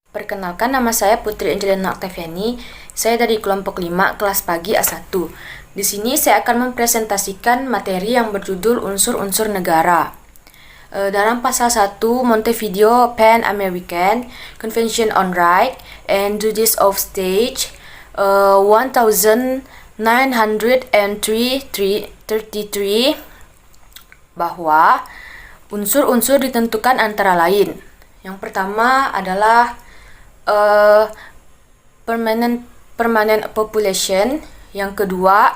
Perkenalkan, nama saya Putri Angelina Octaviani. Saya dari kelompok 5 kelas pagi A1. Di sini saya akan mempresentasikan materi yang berjudul unsur-unsur negara. Dalam pasal 1, Montevideo Pan-American Convention on Right and Duties of State 1933 bahwa unsur-unsur ditentukan antara lain. Yang pertama adalah permanent population. Yang kedua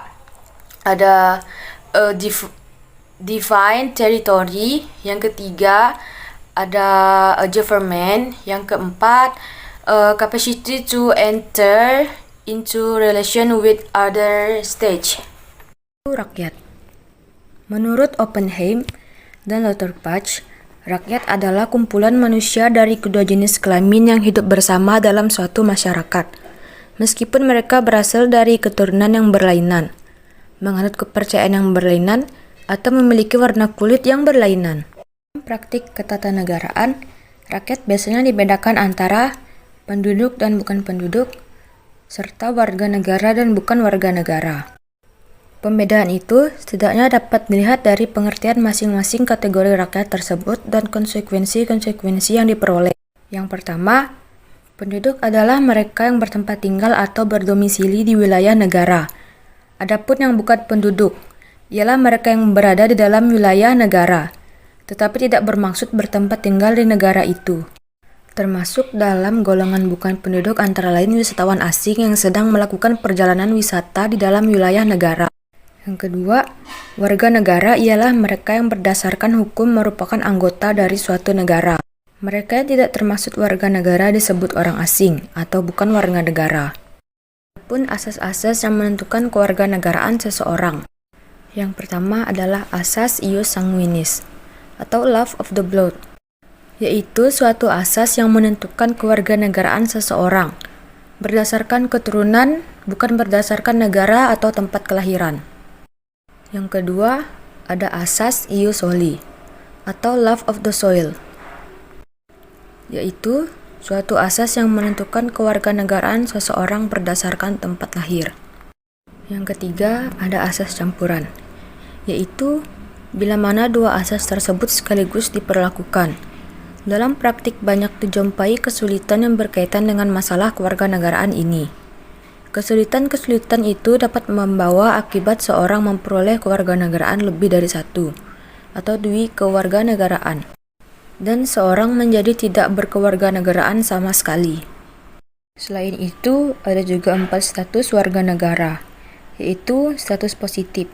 ada define territory. Yang ketiga ada government. Yang keempat capacity to enter into relation with other states. Rakyat. Menurut Oppenheim dan Lauterbach, rakyat adalah kumpulan manusia dari kedua jenis kelamin yang hidup bersama dalam suatu masyarakat, meskipun mereka berasal dari keturunan yang berlainan, menganut kepercayaan yang berlainan, atau memiliki warna kulit yang berlainan. Dalam praktik ketatanegaraan, rakyat biasanya dibedakan antara penduduk dan bukan penduduk, serta warga negara dan bukan warga negara. Pembedaan itu setidaknya dapat dilihat dari pengertian masing-masing kategori rakyat tersebut dan konsekuensi-konsekuensi yang diperoleh. Yang pertama, penduduk adalah mereka yang bertempat tinggal atau berdomisili di wilayah negara. Adapun yang bukan penduduk, ialah mereka yang berada di dalam wilayah negara, tetapi tidak bermaksud bertempat tinggal di negara itu. Termasuk dalam golongan bukan penduduk antara lain wisatawan asing yang sedang melakukan perjalanan wisata di dalam wilayah negara. Yang kedua, warga negara ialah mereka yang berdasarkan hukum merupakan anggota dari suatu negara. Mereka yang tidak termasuk warga negara disebut orang asing atau bukan warga negara. Adapun asas-asas yang menentukan kewarganegaraan seseorang. Yang pertama adalah asas ius sanguinis atau love of the blood, yaitu suatu asas yang menentukan kewarganegaraan seseorang berdasarkan keturunan, bukan berdasarkan negara atau tempat kelahiran. Yang kedua, ada asas ius soli atau love of the soil, yaitu suatu asas yang menentukan kewarganegaraan seseorang berdasarkan tempat lahir. Yang ketiga, ada asas campuran, yaitu bila mana dua asas tersebut sekaligus diperlakukan. Dalam praktik banyak dijumpai kesulitan yang berkaitan dengan masalah kewarganegaraan ini. Kesulitan-kesulitan itu dapat membawa akibat seorang memperoleh kewarganegaraan lebih dari satu, atau dwi kewarganegaraan, dan seorang menjadi tidak berkewarganegaraan sama sekali. Selain itu, ada juga 4 status warga negara, yaitu status positif,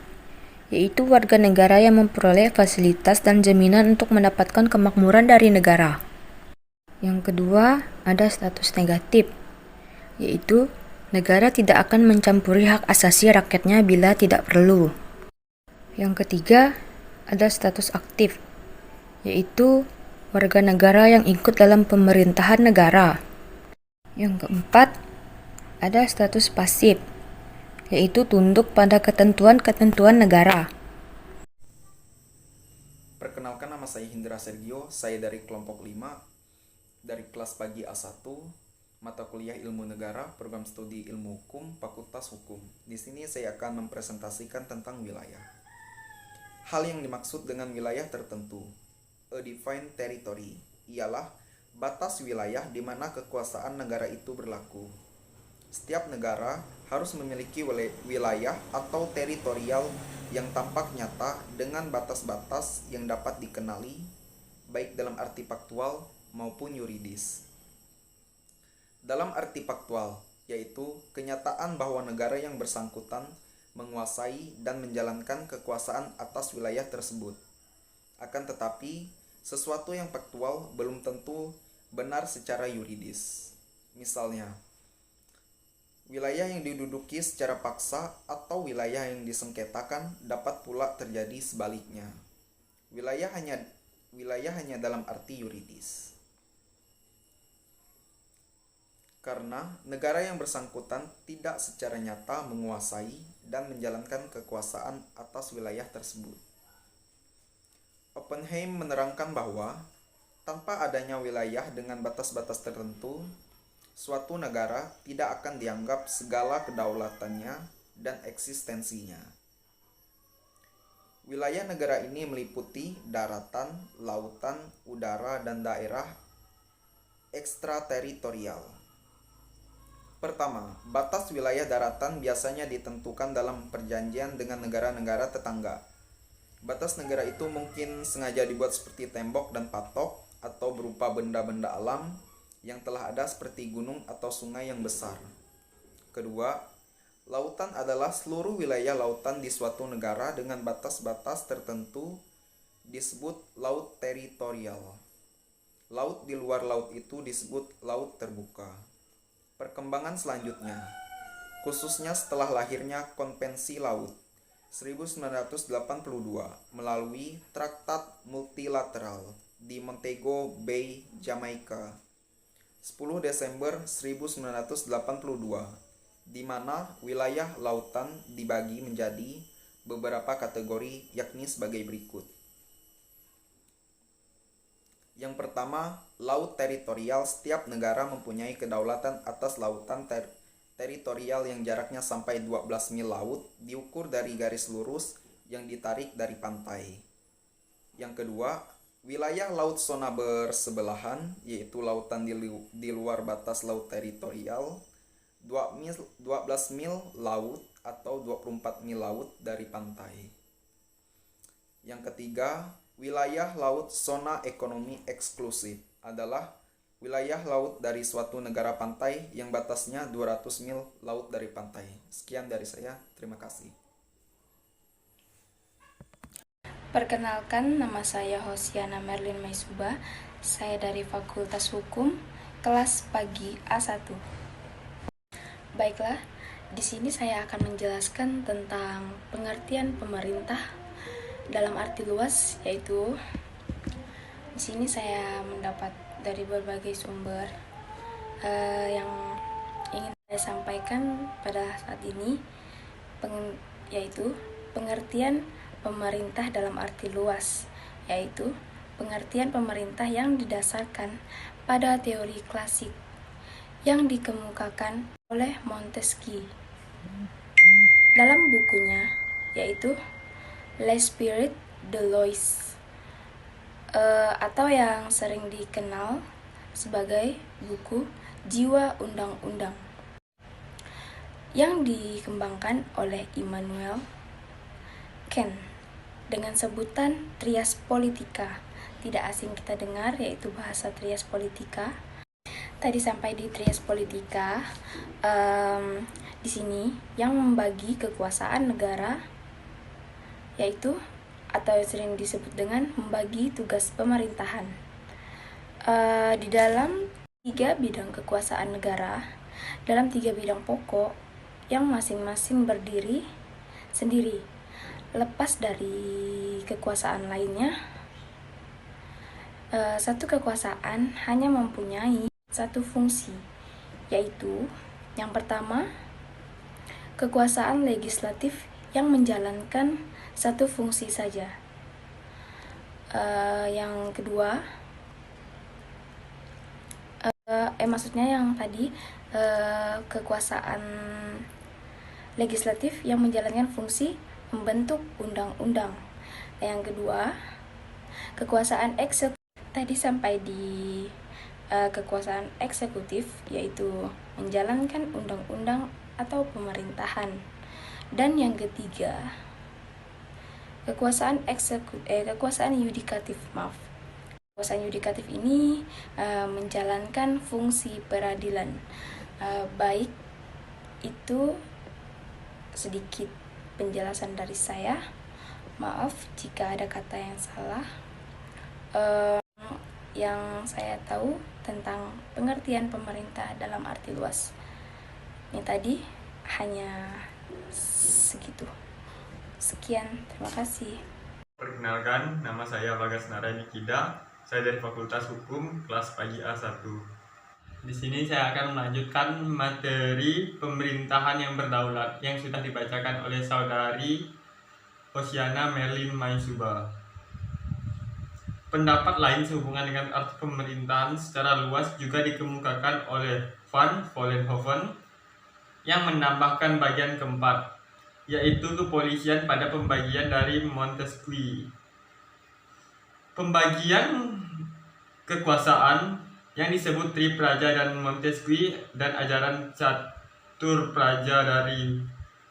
yaitu warga negara yang memperoleh fasilitas dan jaminan untuk mendapatkan kemakmuran dari negara. Yang kedua, ada status negatif, yaitu negara tidak akan mencampuri hak asasi rakyatnya bila tidak perlu. Yang ketiga, ada status aktif, yaitu warga negara yang ikut dalam pemerintahan negara. Yang keempat, ada status pasif, yaitu tunduk pada ketentuan-ketentuan negara. Perkenalkan, nama saya Hindra Sergio, saya dari kelompok 5, dari kelas pagi A1, mata kuliah Ilmu Negara, program studi Ilmu Hukum, Fakultas Hukum. Di sini saya akan mempresentasikan tentang wilayah. Hal yang dimaksud dengan wilayah tertentu, a defined territory, ialah batas wilayah di mana kekuasaan negara itu berlaku. Setiap negara harus memiliki wilayah atau teritorial yang tampak nyata dengan batas-batas yang dapat dikenali, baik dalam arti faktual maupun yuridis. Dalam arti faktual, yaitu kenyataan bahwa negara yang bersangkutan menguasai dan menjalankan kekuasaan atas wilayah tersebut. Akan tetapi, sesuatu yang faktual belum tentu benar secara yuridis. Misalnya, wilayah yang diduduki secara paksa atau wilayah yang disengketakan dapat pula terjadi sebaliknya. Wilayah hanya dalam arti yuridis. Karena negara yang bersangkutan tidak secara nyata menguasai dan menjalankan kekuasaan atas wilayah tersebut. Oppenheim menerangkan bahwa tanpa adanya wilayah dengan batas-batas tertentu, suatu negara tidak akan dianggap segala kedaulatannya dan eksistensinya. Wilayah negara ini meliputi daratan, lautan, udara, dan daerah ekstrateritorial. Pertama, batas wilayah daratan biasanya ditentukan dalam perjanjian dengan negara-negara tetangga. Batas negara itu mungkin sengaja dibuat seperti tembok dan patok atau berupa benda-benda alam yang telah ada seperti gunung atau sungai yang besar. Kedua, lautan adalah seluruh wilayah lautan di suatu negara dengan batas-batas tertentu disebut laut teritorial. Laut di luar laut itu disebut laut terbuka. Perkembangan selanjutnya, khususnya setelah lahirnya Konvensi Laut 1982 melalui Traktat Multilateral di Montego Bay, Jamaika, 10 Desember 1982, di mana wilayah lautan dibagi menjadi beberapa kategori yakni sebagai berikut. Yang pertama, laut teritorial. Setiap negara mempunyai kedaulatan atas lautan teritorial yang jaraknya sampai 12 mil laut, diukur dari garis lurus yang ditarik dari pantai. Yang kedua, wilayah laut zona bersebelahan, yaitu lautan di luar batas laut teritorial, 12 mil laut atau 24 mil laut dari pantai. Yang ketiga, wilayah laut zona ekonomi eksklusif adalah wilayah laut dari suatu negara pantai yang batasnya 200 mil laut dari pantai. Sekian dari saya, terima kasih. Perkenalkan, nama saya Hosiana Merlin Maisuba. Saya dari Fakultas Hukum, kelas pagi A1. Baiklah, di sini saya akan menjelaskan tentang pengertian pemerintah dalam arti luas, yaitu di sini saya mendapat dari berbagai sumber yang ingin saya sampaikan pada saat ini, yaitu pengertian pemerintah dalam arti luas, yaitu pengertian pemerintah yang didasarkan pada teori klasik yang dikemukakan oleh Montesquieu dalam bukunya, yaitu L'Esprit de Lois, atau yang sering dikenal sebagai buku Jiwa Undang-Undang, yang dikembangkan oleh Immanuel Kant dengan sebutan Trias Politica. Tidak asing kita dengar, yaitu bahasa Trias Politica. Tadi sampai di Trias Politica, di sini yang membagi kekuasaan negara, yaitu atau sering disebut dengan membagi tugas pemerintahan di dalam 3 bidang kekuasaan negara, dalam 3 bidang pokok yang masing-masing berdiri sendiri, lepas dari kekuasaan lainnya. Satu kekuasaan hanya mempunyai satu fungsi, yaitu yang pertama, kekuasaan legislatif yang menjalankan satu fungsi saja. Yang kedua, maksudnya yang tadi kekuasaan legislatif yang menjalankan fungsi membentuk undang-undang. Yang kedua, kekuasaan eksekutif. Tadi sampai di kekuasaan eksekutif, yaitu menjalankan undang-undang atau pemerintahan. Dan yang ketiga, kekuasaan yudikatif. Kekuasaan yudikatif ini menjalankan fungsi peradilan. Baik, itu sedikit penjelasan dari saya. Maaf jika ada kata yang salah. Yang saya tahu tentang pengertian pemerintah dalam arti luas. Ini tadi hanya segitu. Sekian, terima kasih. Perkenalkan, nama saya Bagas Narayani Kida. Saya dari Fakultas Hukum, kelas pagi A1. Di sini saya akan melanjutkan materi pemerintahan yang berdaulat yang sudah dibacakan oleh saudari Hosiana Merlin Maisuba. Pendapat lain sehubungan dengan arti pemerintahan secara luas juga dikemukakan oleh van Vollenhoven yang menambahkan bagian keempat, yaitu kepolisian pada pembagian dari Montesquieu. Pembagian kekuasaan yang disebut Tri Praja dan Montesquieu dan ajaran catur praja dari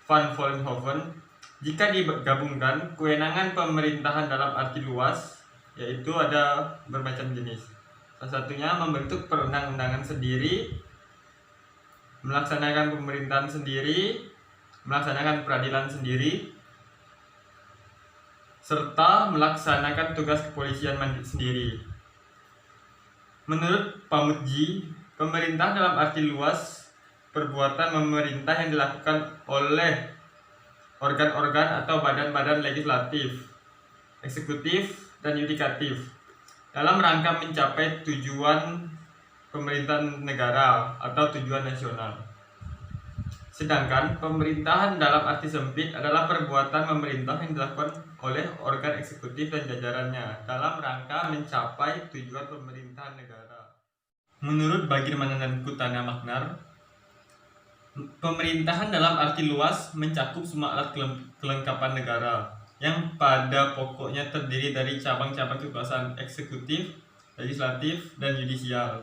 van Vollenhoven, jika digabungkan, kewenangan pemerintahan dalam arti luas, yaitu ada bermacam jenis. Salah satunya membentuk perundang-undangan sendiri, melaksanakan pemerintahan sendiri, melaksanakan peradilan sendiri, serta melaksanakan tugas kepolisian sendiri. Menurut Pamudji, pemerintah dalam arti luas perbuatan memerintah yang dilakukan oleh organ-organ atau badan-badan legislatif, eksekutif, dan yudikatif dalam rangka mencapai tujuan pemerintahan negara atau tujuan nasional. Sedangkan pemerintahan dalam arti sempit adalah perbuatan pemerintah yang dilakukan oleh organ eksekutif dan jajarannya dalam rangka mencapai tujuan pemerintahan negara. Menurut Bagirmanan dan Kutana Magnar, pemerintahan dalam arti luas mencakup semua alat kelengkapan negara yang pada pokoknya terdiri dari cabang-cabang kekuasaan eksekutif, legislatif, dan yudisial,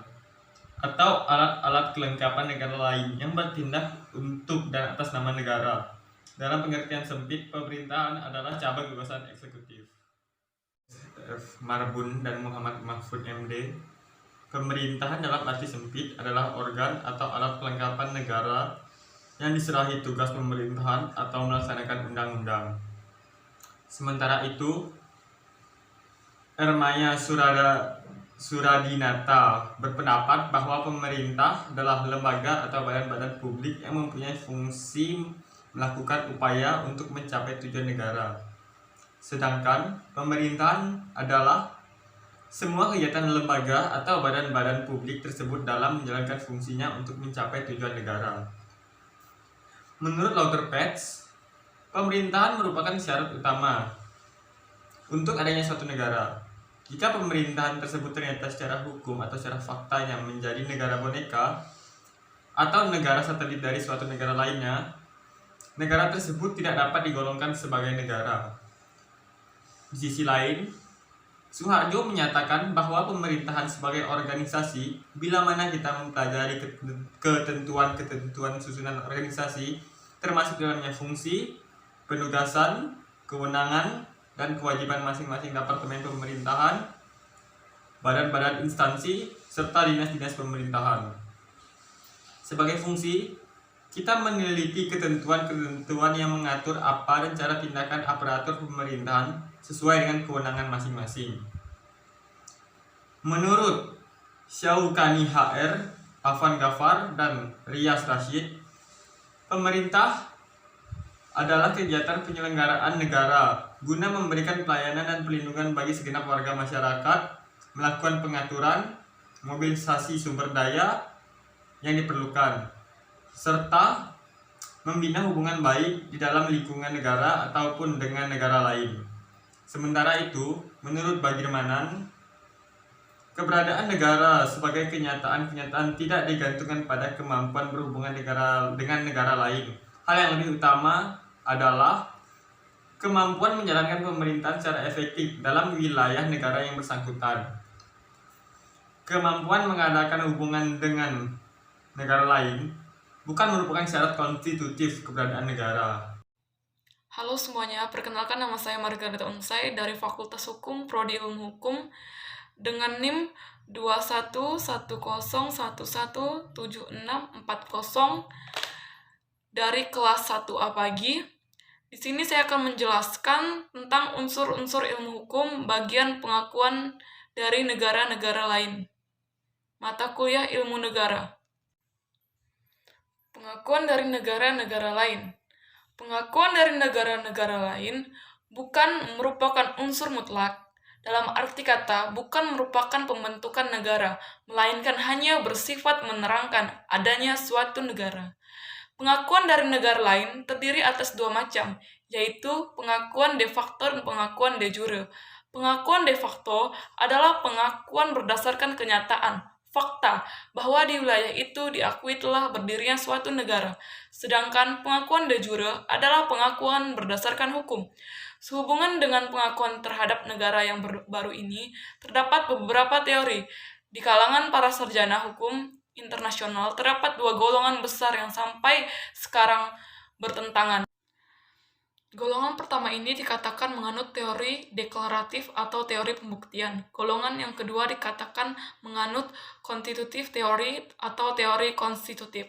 atau alat-alat kelengkapan negara lain yang bertindak untuk dan atas nama negara. Dalam pengertian sempit, pemerintahan adalah cabang kekuasaan eksekutif. F. Marbun dan Muhammad Mahfud MD, pemerintahan dalam arti sempit adalah organ atau alat kelengkapan negara yang diserahi tugas pemerintahan atau melaksanakan undang-undang. Sementara itu, Ermaya Suradinata berpendapat bahwa pemerintah adalah lembaga atau badan-badan publik yang mempunyai fungsi melakukan upaya untuk mencapai tujuan negara. Sedangkan pemerintahan adalah semua kegiatan lembaga atau badan-badan publik tersebut dalam menjalankan fungsinya untuk mencapai tujuan negara. Menurut Lauterpacht, pemerintahan merupakan syarat utama untuk adanya suatu negara. Jika pemerintahan tersebut ternyata secara hukum atau secara faktanya menjadi negara boneka atau negara satelit dari suatu negara lainnya, negara tersebut tidak dapat digolongkan sebagai negara. Di sisi lain, Suharjo menyatakan bahwa pemerintahan sebagai organisasi, bila mana kita mempelajari ketentuan-ketentuan susunan organisasi, termasuk dalamnya fungsi, penugasan, kewenangan, dan kewajiban masing-masing departemen pemerintahan, badan-badan instansi, serta dinas-dinas pemerintahan. Sebagai fungsi, kita meneliti ketentuan-ketentuan yang mengatur apa dan cara tindakan aparatur pemerintahan sesuai dengan kewenangan masing-masing. Menurut Syaukani HR, Afan Ghaffar, dan Riyas Rashid, pemerintah adalah kegiatan penyelenggaraan negara guna memberikan pelayanan dan perlindungan bagi segenap warga masyarakat, melakukan pengaturan, mobilisasi sumber daya yang diperlukan, serta membina hubungan baik di dalam lingkungan negara ataupun dengan negara lain. Sementara itu, menurut Bagirmanan, keberadaan negara sebagai kenyataan-kenyataan tidak digantungkan pada kemampuan berhubungan dengan negara lain. Hal yang lebih utama adalah kemampuan menjalankan pemerintahan secara efektif dalam wilayah negara yang bersangkutan. Kemampuan mengadakan hubungan dengan negara lain bukan merupakan syarat konstitutif keberadaan negara. Halo semuanya, perkenalkan nama saya Margareta Unsai dari Fakultas Hukum, Prodi Ilmu Hukum, dengan NIM 2110117640 dari kelas 1A pagi. Di sini saya akan menjelaskan tentang unsur-unsur ilmu hukum bagian pengakuan dari negara-negara lain. Mata kuliah ilmu negara. Pengakuan dari negara-negara lain. Pengakuan dari negara-negara lain bukan merupakan unsur mutlak. Dalam arti kata, bukan merupakan pembentukan negara, melainkan hanya bersifat menerangkan adanya suatu negara. Pengakuan dari negara lain terdiri atas dua macam, yaitu pengakuan de facto dan pengakuan de jure. Pengakuan de facto adalah pengakuan berdasarkan kenyataan, fakta bahwa di wilayah itu diakui telah berdirinya suatu negara, sedangkan pengakuan de jure adalah pengakuan berdasarkan hukum. Sehubungan dengan pengakuan terhadap negara yang baru ini, terdapat beberapa teori. Di kalangan para sarjana hukum internasional, terdapat dua golongan besar yang sampai sekarang bertentangan. Golongan pertama ini dikatakan menganut teori deklaratif atau teori pembuktian. Golongan yang kedua dikatakan menganut constitutive theory atau teori konstitutif.